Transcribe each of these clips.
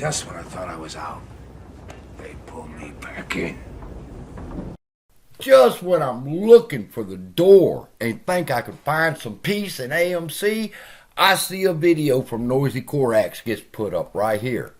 Just when I thought I was out, they pull me back in. Just when I'm looking for the door and think I could find some peace in AMC, I see a video from Noisy Corax gets put up right here.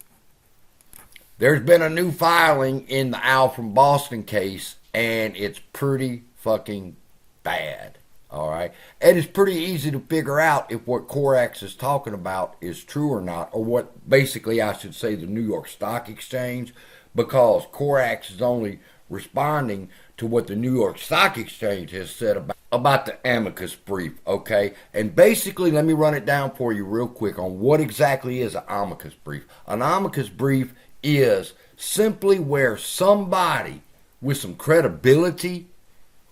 There's been a new filing in the Al from Boston case, and it's pretty fucking bad. Alright? And it's pretty easy to figure out if what Corax is talking about is true or not, or what basically I should say the New York Stock Exchange, because Corax is only responding to what the New York Stock Exchange has said about the amicus brief, okay? And basically, let me run it down for you real quick on what exactly is an amicus brief. An amicus brief is simply where somebody with some credibility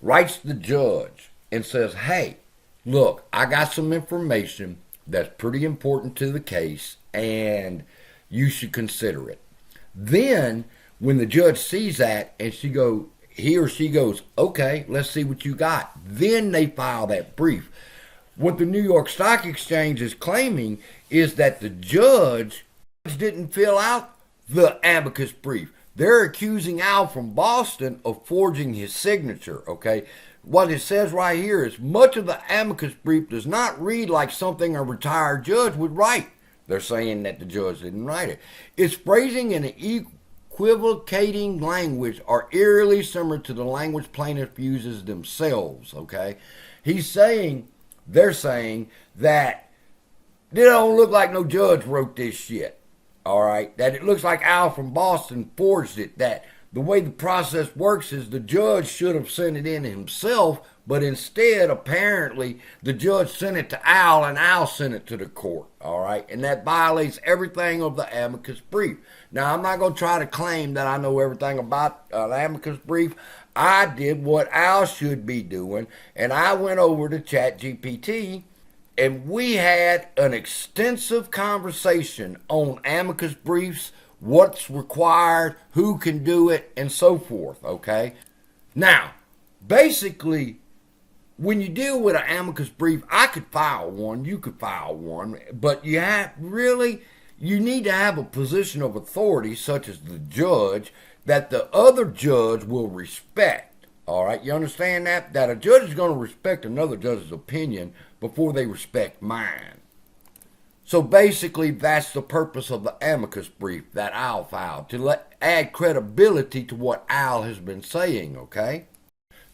writes the judge and says, hey, look, I got some information that's pretty important to the case, and you should consider it. Then, when the judge sees that and he or she goes, okay, let's see what you got, then they file that brief. What the New York Stock Exchange is claiming is that the judge didn't fill out the amicus brief. They're accusing Al from Boston of forging his signature, okay? What it says right here is much of the amicus brief does not read like something a retired judge would write. They're saying that the judge didn't write it. It's phrasing in an equivocating language are eerily similar to the language plaintiff uses themselves, okay? They're saying that they don't look like no judge wrote this shit, all right? That it looks like Al from Boston forged it, that the way the process works is the judge should have sent it in himself, but instead, apparently, the judge sent it to Al, and Al sent it to the court, all right? And that violates everything of the amicus brief. Now, I'm not going to try to claim that I know everything about an amicus brief. I did what Al should be doing, and I went over to ChatGPT, and we had an extensive conversation on amicus briefs, what's required, who can do it, and so forth, okay? Now, basically, when you deal with an amicus brief, I could file one, you could file one, but you need to have a position of authority, such as the judge, that the other judge will respect. All right, you understand that? That a judge is going to respect another judge's opinion before they respect mine. So basically, that's the purpose of the amicus brief that Al filed, to add credibility to what Al has been saying, okay?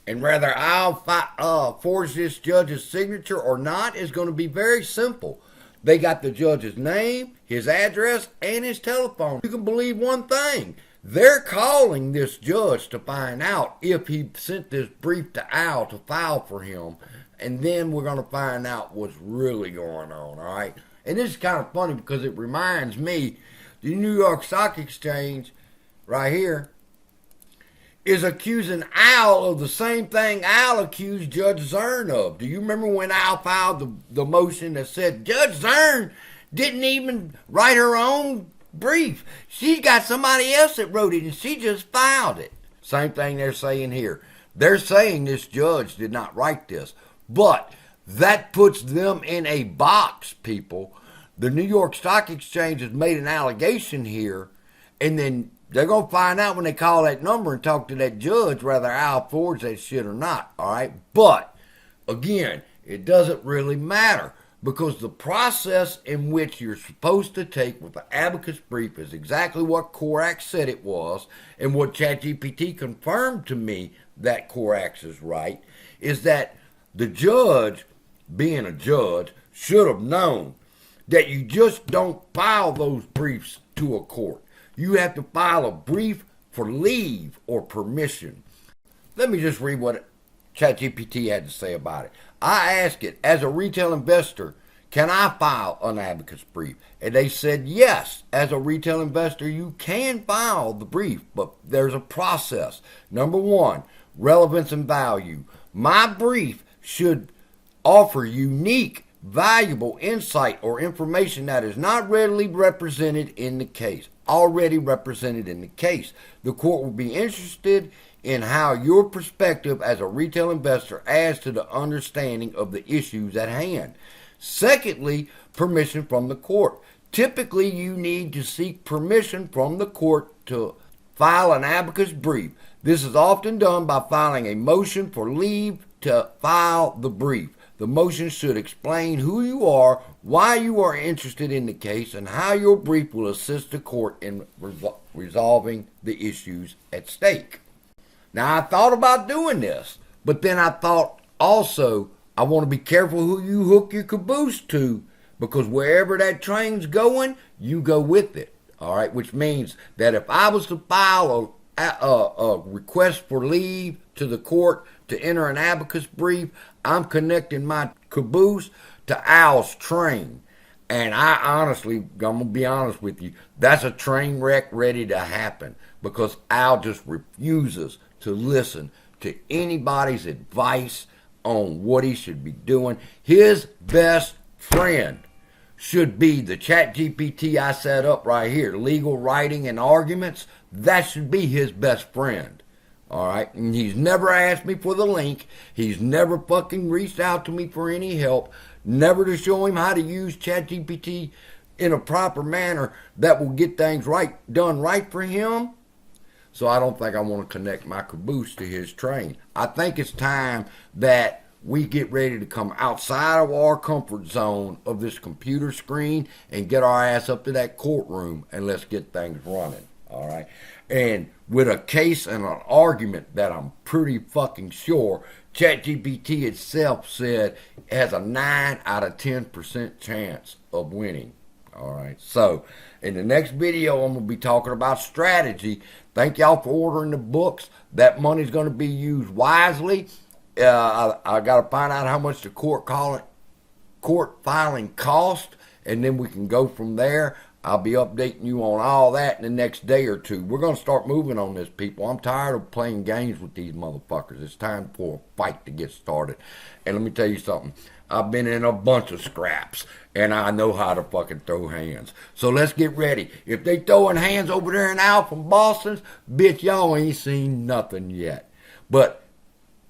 And whether Al forge this judge's signature or not is going to be very simple. They got the judge's name, his address, and his telephone. You can believe one thing. They're calling this judge to find out if he sent this brief to Al to file for him. And then we're going to find out what's really going on, all right? And this is kind of funny because it reminds me, the New York Stock Exchange, right here, is accusing Al of the same thing Al accused Judge Zern of. Do you remember when Al filed the motion that said Judge Zern didn't even write her own brief? She got somebody else that wrote it, and she just filed it. Same thing they're saying here. They're saying this judge did not write this, but that puts them in a box, people. The New York Stock Exchange has made an allegation here, and then they're going to find out when they call that number and talk to that judge whether Al forged that shit or not, all right? But, again, it doesn't really matter because the process in which you're supposed to take with the amicus brief is exactly what Corax said it was, and what ChatGPT confirmed to me that Corax is right, is that the judge, being a judge, should have known that you just don't file those briefs to a court. You have to file a brief for leave or permission. Let me just read what ChatGPT had to say about it. I asked it, as a retail investor, can I file an amicus brief? And they said, yes, as a retail investor, you can file the brief, but there's a process. Number one, relevance and value. My brief should offer unique, valuable insight or information that is not readily represented in the case. Already represented in the case. The court will be interested in how your perspective as a retail investor adds to the understanding of the issues at hand. Secondly, permission from the court. Typically, you need to seek permission from the court to file an amicus brief. This is often done by filing a motion for leave to file the brief. The motion should explain who you are, why you are interested in the case, and how your brief will assist the court in resolving the issues at stake. Now, I thought about doing this, but then I thought also I want to be careful who you hook your caboose to, because wherever that train's going, you go with it. All right, which means that if I was to file a request for leave to the court to enter an amicus brief, I'm connecting my caboose to Al's train. And I honestly, I'm going to be honest with you, that's a train wreck ready to happen, because Al just refuses to listen to anybody's advice on what he should be doing. His best friend should be the chat GPT I set up right here, legal writing and arguments. That should be his best friend. All right, and he's never asked me for the link. He's never fucking reached out to me for any help. Never to show him how to use ChatGPT in a proper manner that will get things done right for him. So I don't think I want to connect my caboose to his train. I think it's time that we get ready to come outside of our comfort zone of this computer screen and get our ass up to that courtroom, and let's get things running. All right. And with a case and an argument that I'm pretty fucking sure ChatGPT itself said has a 9 out of 10% chance of winning. All right. So in the next video, I'm going to be talking about strategy. Thank y'all for ordering the books. That money's going to be used wisely. I got to find out how much the court filing cost, and then we can go from there. I'll be updating you on all that in the next day or two. We're going to start moving on this, people. I'm tired of playing games with these motherfuckers. It's time for a fight to get started. And let me tell you something. I've been in a bunch of scraps, and I know how to fucking throw hands. So let's get ready. If they throwing hands over there in Al from Boston, bitch, y'all ain't seen nothing yet. But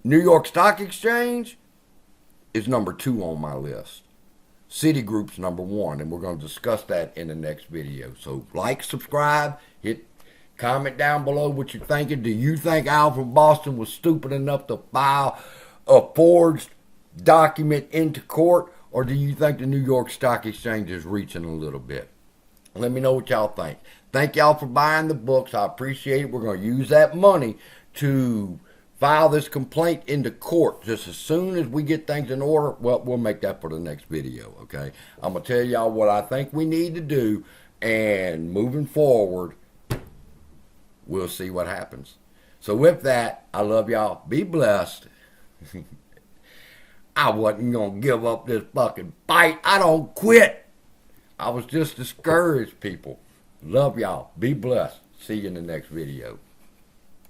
New York Stock Exchange is number 2 on my list. Citigroup's number 1, and we're going to discuss that in the next video. So like, subscribe, comment down below what you're thinking. Do you think Al from Boston was stupid enough to file a forged document into court, or do you think the New York Stock Exchange is reaching a little bit? Let me know what y'all think. Thank y'all for buying the books. I appreciate it. We're going to use that money to file this complaint into court just as soon as we get things in order. Well, we'll make that for the next video, okay? I'm going to tell y'all what I think we need to do, and moving forward, we'll see what happens. So with that, I love y'all. Be blessed. I wasn't going to give up this fucking fight. I don't quit. I was just discouraged, people. Love y'all. Be blessed. See you in the next video.